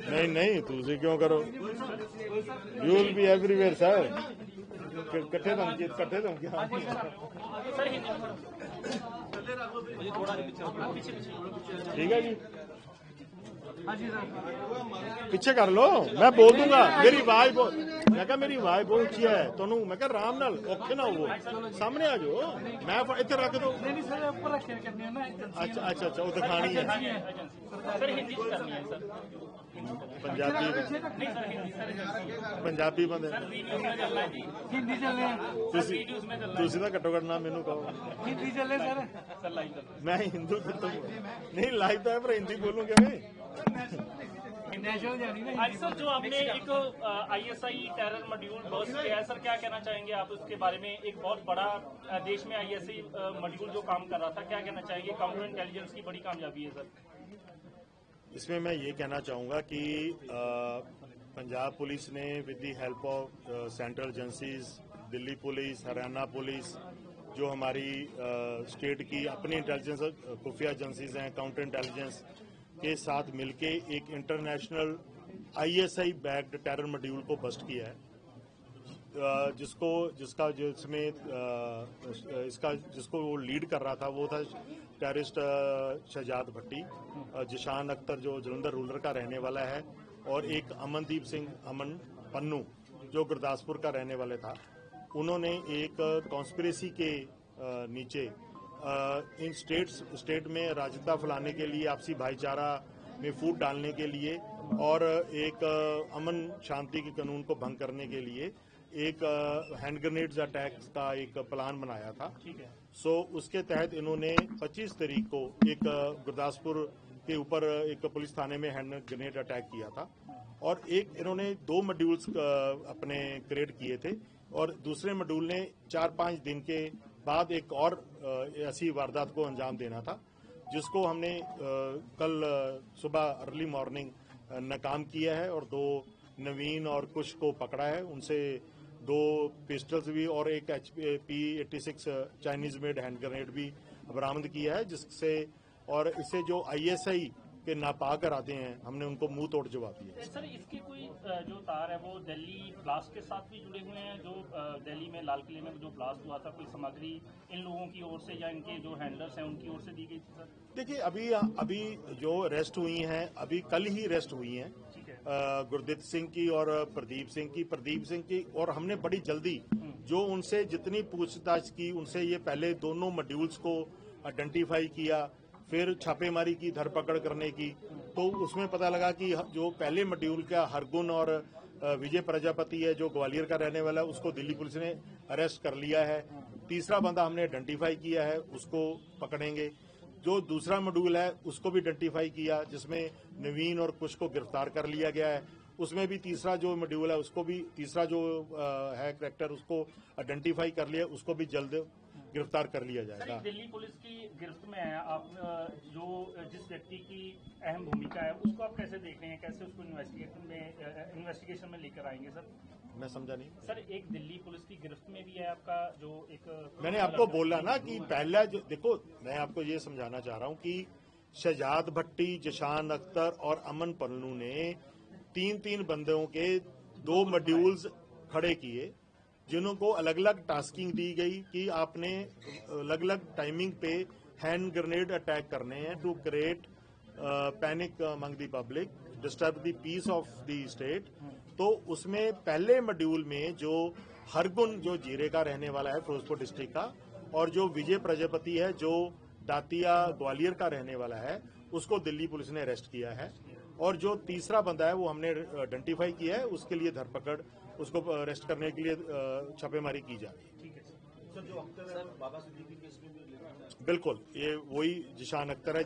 नहीं नहीं तुसी क्यों करो, you will be everywhere sir. कट्ठे दम क्या ठीक है जी, पिछे कर लो, मैं बोल दूंगा। मेरी आवाज मैं कहा मेरी आवाज बहुत ऊंची है तोनू, मैं कहा आराम नाल औखे ना हो, सामने आ जाओ, मैं इतने रख दो। अच्छा अच्छा अच्छा, वो दिखानी है पंजाबी बंदे तुसी तो घट्टो घट्ट ना मैनू कहो मैं हिंदू नहीं लाइव तो है पर हिंदी बोलूंगा मैं। आज सर जो आपने एक आईएसआई टेरर मॉड्यूल बर्स्ट किया है, सर क्या कहना चाहेंगे आप उसके बारे में? एक बहुत बड़ा देश में आईएसआई मॉड्यूल जो काम कर रहा था, क्या कहना चाहेंगे? काउंटर इंटेलिजेंस की बड़ी कामयाबी है सर। इसमें मैं ये कहना चाहूँगा कि पंजाब पुलिस ने with the help of central agencies, Delhi police, Haryana police, जो हमारी स्टेट की अपनी इंटेलिजेंस खुफिया एजेंसीज हैं, काउंटर इंटेलिजेंस के साथ मिलके एक international ISI backed terror module को बस्ट किया है, जिसको वो लीड कर रहा था वो था टेररिस्ट शहजाद भट्टी, जिशान अख्तर जो जलंधर रूरल का रहने वाला है, और एक अमनदीप सिंह अमन पन्नू जो गुरदासपुर का रहने वाला था। उन्होंने एक कॉन्स्पिरेसी के नीचे इन स्टेट में राजता फैलाने के लिए, आपसी भाईचारा में फूट डालने के लिए और एक अमन शांति के कानून को भंग करने के लिए एक हैंड ग्रेनेड्स अटैक का एक प्लान बनाया था। सो उसके तहत इन्होंने 25 तारीख को एक गुरदासपुर के ऊपर एक पुलिस थाने में हैंड ग्रेनेड अटैक किया था, और एक इन्होंने 2 मॉड्यूल्स अपने क्रिएट किए थे, और दूसरे मॉड्यूल ने 4-5 दिन के बाद एक और ऐसी वारदात को अंजाम देना था, जिसको हमने कल सुबह अर्ली मॉर्निंग नाकाम किया है, और 2 नवीन और कुछ को पकड़ा है, उनसे 2 पिस्टल्स भी और एक P86 Chinese made hand grenade भी बरामद किया है, जिससे और इससे जो आईएसआई के नापाक आते हैं हमने उनको मुंह तोड़ जवाब दिया। सर इसके कोई जो तार है वो दिल्ली ब्लास्ट के साथ भी जुड़े हुए हैं? जो दिल्ली में लाल किले में जो ब्लास्ट हुआ था, कोई सामग्री इन लोगों की ओर से या इनके जो हैंडलर्स हैं उनकी ओर से दी गई थी सर? देखिए अभी जो अरेस्ट हुई हैं, अभी कल ही अरेस्ट हुई हैं गुरदीप सिंह की और प्रदीप सिंह की, और हमने बड़ी जल्दी जो उनसे जितनी पूछताछ की, उनसे ये पहले दोनों मॉड्यूल्स को आइडेंटिफाई किया, फिर छापेमारी की, धरपकड़ करने की, तो उसमें पता लगा कि जो पहले मॉड्यूल का हरगुन और विजय प्रजापति है जो ग्वालियर का रहने वाला है, उसको दिल्ली पुलिस ने अरेस्ट कर लिया है। तीसरा बंदा हमने आइडेंटिफाई किया है, उसको पकड़ेंगे। जो दूसरा मॉड्यूल है उसको भी आइडेंटिफाई किया, जिसमें नवीन और कुछ को गिरफ्तार कर लिया गया है। उसमें भी तीसरा जो मॉड्यूल है उसको भी, तीसरा जो है कैरेक्टर, उसको आइडेंटिफाई कर लिया, उसको भी जल्द गिरफ्तार कर लिया जाएगा। दिल्ली पुलिस की गिरफ्त में है आप, जो जिस व्यक्ति की अहम भूमिका है उसको आप कैसे देख रहे हैं? कैसे उसको इन्वेस्टिगेशन में लेकर आएंगे सर? मैं समझा नहीं सर। एक दिल्ली पुलिस की गिरफ्त में भी है आपका जो एक, मैंने आपको बोला ना कि पहला जो, देखो मैं आपको ये समझाना चाह रहा हूँ कि शहजाद भट्टी, जिशान अख्तर और अमन पन्नू ने 3-3 बंदों के 2 मॉड्यूल्स खड़े किए, जिनको अलग अलग टास्किंग दी गई कि आपने अलग अलग टाइमिंग पे हैंड ग्रेनेड अटैक करने हैं to create panic among the public, disturb the peace of the state. तो उसमें पहले मॉड्यूल में जो हरगुन जो जीरे का रहने वाला है फिरोजपुर डिस्ट्रिक्ट का, और जो विजय प्रजापति है जो दातिया ग्वालियर का रहने वाला है, उसको दिल्ली पुलिस ने अरेस्ट किया है, और जो तीसरा बंदा है वो हमने आइडेंटिफाई किया है, उसके लिए धरपकड़, उसको अरेस्ट करने के लिए छापेमारी की जा रही है। ठीक है सर। जो अख्तर बाबा सिद्दीकी केस में बिल्कुल ये वही जिशान अख्तर है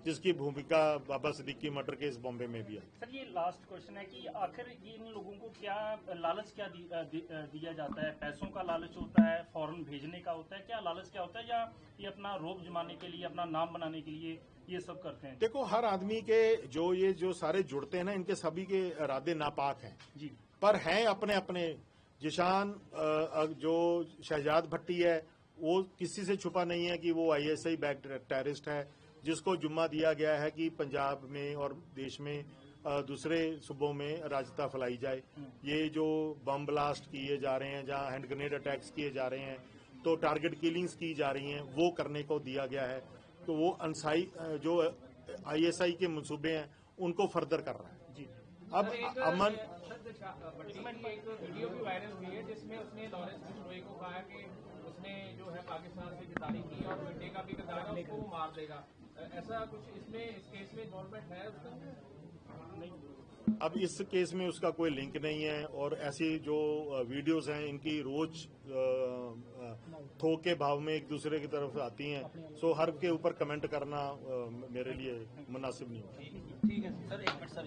जिसकी भूमिका बाबा सिद्दीकी मर्डर केस बॉम्बे में भी है। सर ये लास्ट क्वेश्चन है कि आखिर ये इन लोगों को क्या लालच क्या दिया जाता है? पैसों का लालच होता है, फौरन भेजने का होता है, क्या लालच क्या होता है, या ये अपना रोब जमाने के लिए, अपना नाम बनाने के लिए ये सब करते हैं? देखो हर आदमी के जो सारे जुड़ते हैं ना, इनके सभी के इरादे नापाक हैं जी, पर हैं अपने अपने। जिशान जो शहजाद भट्टी है वो किसी से छुपा नहीं है कि वो आईएसआई बैक्ड टेररिस्ट है, जिसको जुम्मा दिया गया है कि पंजाब में और देश में दूसरे सूबों में अराजकता फैलाई जाए। ये जो बम ब्लास्ट किए जा रहे हैं, जहां हैंड ग्रेनेड अटैक्स किए जा रहे हैं, तो टारगेट किलिंग्स की जा रही हैं, वो करने को दिया गया है। तो वो अनसाई जो ISI के मंसूबे हैं उनको फर्दर कर रहा है। जी अब अमन इसमें एक वीडियो भी वायरल हुई है जिसमें उसने लॉरेंस बिश्नोई को कहा कि उसने जो है पाकिस्तान से गिरफ्तारी की और बेटे का भी कतरा है, उसको वो मार देगा। ऐसा कुछ इसमें इस केस में इन्वॉल्वमेंट है उसका? अब इस केस में उसका कोई लिंक नहीं है, और ऐसी जो वीडियोस हैं इनकी रोज थोक के भाव में एक दूसरे की तरफ आती हैं। सो हर के ऊपर कमेंट करना मेरे लिए मुनासिब नहीं है। ठीक है सर, एक मिनट सर,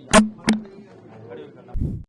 खड़े होकर करना।